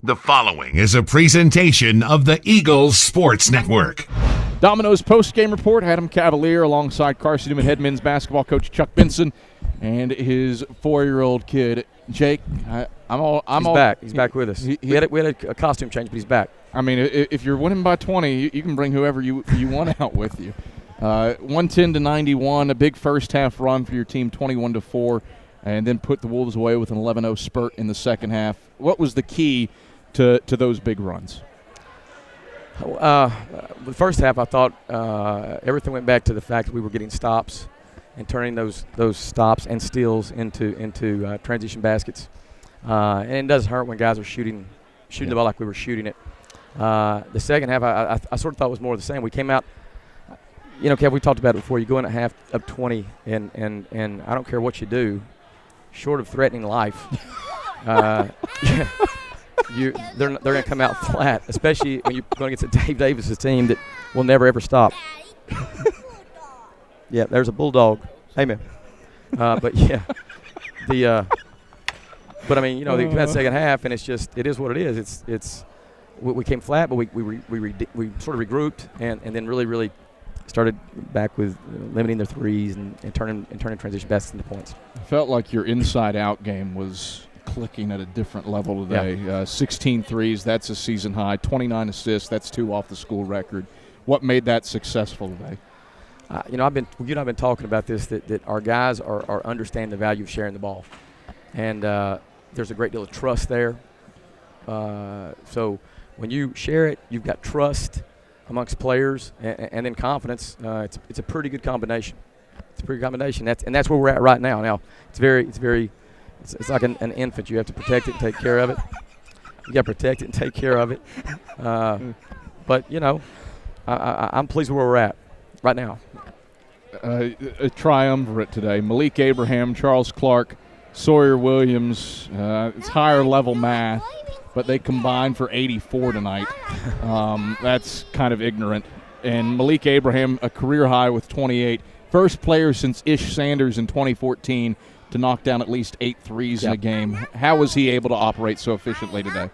The following is a presentation of the Eagles Sports Network. Domino's post-game report. Adam Cavalier alongside Carson-Newman head men's basketball coach Chuck Benson and his 4-year-old kid Jake. He's back. He's back with us. We had a costume change, but he's back. I mean, if you're winning by 20, you can bring whoever you want out with you. 110-91, a big first-half run for your team, 21-4, and then put the Wolves away with an 11-0 spurt in the second half. What was the key to those big runs? The first half, I thought everything went back to the fact that we were getting stops and turning those stops and steals into transition baskets. And it does hurt when guys are shooting the ball like we were shooting it. The second half, I sort of thought was more of the same. We came out, Kev, we talked about it before. You go in at half up 20, and I don't care what you do, short of threatening life, they're going to come out flat, especially when you're going against a Dave Davis's team that will never ever stop. Yeah, there's a bulldog. Amen. But yeah, but I mean, you came out second half, and it is what it is. We came flat, but we sort of regrouped and then really started back with limiting their threes and turning transition baskets into points. I felt like your inside-out game was clicking at a different level today. Yeah. 16 threes, that's a season high. 29 assists, that's 2 off the school record. What made that successful today? You and I've been talking about this, that our guys are understanding the value of sharing the ball, and there's a great deal of trust there. So when you share it, you've got trust amongst players, and then confidence. It's a pretty good combination. It's a pretty good combination. That's where we're at right now. Now it's like an infant. You have to protect it and take care of it. You got to protect it and take care of it. But I'm pleased with where we're at right now. A triumvirate today. Malik Abraham, Charles Clark, Sawyer Williams. It's higher level math, but they combined for 84 tonight. That's kind of ignorant. And Malik Abraham, a career high with 28. First player since Ish Sanders in 2014 to knock down at least 8 threes in a game. How was he able to operate so efficiently today?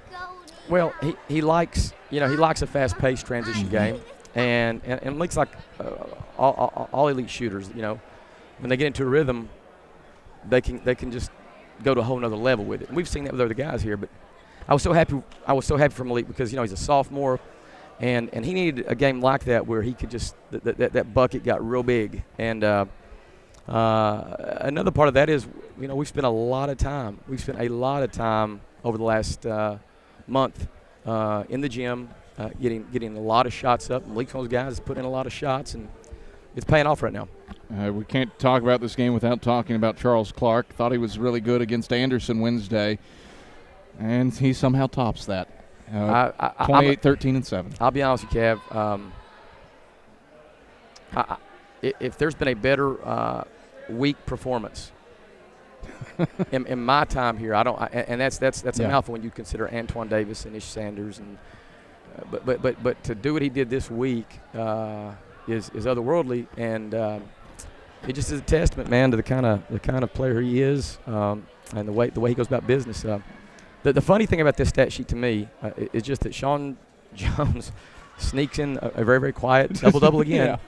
Well, he likes a fast-paced transition game, and Malik's like all elite shooters. When they get into a rhythm, they can just go to a whole nother level with it. And we've seen that with other guys here, but I was so happy for Malik because he's a sophomore, and he needed a game like that where he could just that bucket got real big. And another part of that is we've spent a lot of time over the last month in the gym getting a lot of shots up. Malik's one of those guys that's putting in a lot of shots, and it's paying off right now. We can't talk about this game without talking about Charles Clark. Thought he was really good against Anderson Wednesday, and he somehow tops that. 28, 13, and 7. I'll be honest with you, Kev. If there's been a better week performance in my time here, and that's a mouthful when you consider Antoine Davis and Ish Sanders, and but to do what he did this week is otherworldly, and it just is a testament, man, to the kind of player he is, and the way he goes about business. The funny thing about this stat sheet to me is just that Sean Jones sneaks in a very, very quiet double-double again,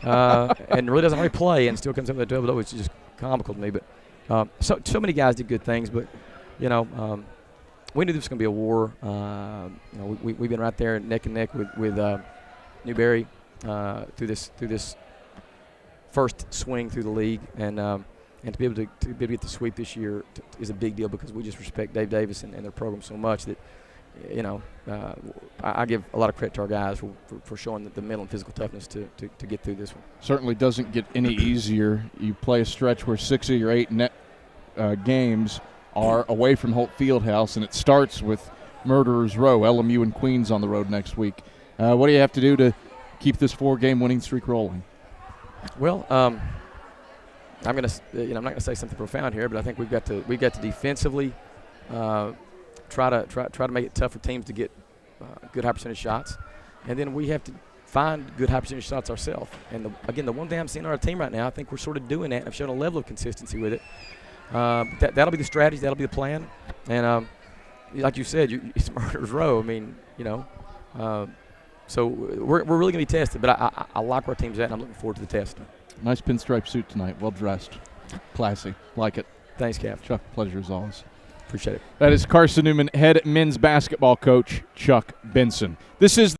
and really doesn't really play and still comes up with a double-double, which is just comical to me. But so many guys did good things, but we knew this was going to be a war. We've been right there neck and neck with Newberry through this first swing through the league, and to be able to get the sweep this year is a big deal because we just respect Dave Davis and their program so much that I give a lot of credit to our guys for showing the mental and physical toughness to get through this one. Certainly doesn't get any easier. You play a stretch where 6 of your 8 net games are away from Holt Fieldhouse, and it starts with Murderers Row, LMU and Queens on the road next week. What do you have to do to keep this 4-game winning streak rolling? Well, I'm not going to say something profound here, but I think we've got to defensively try to make it tough for teams to get good high percentage shots, and then we have to find good high percentage shots ourselves. And the one thing I'm seeing on our team right now, I think we're sort of doing that, and I've shown a level of consistency with it. That'll be the strategy, that'll be the plan, and like you said, it's murderer's row. I mean, so we're really going to be tested. But I like where our team's at, and I'm looking forward to the test. Nice pinstripe suit tonight. Well dressed. Classy. Like it. Thanks, Cap. Chuck, pleasure as always. Appreciate it. That is Carson-Newman head men's basketball coach Chuck Benson. This is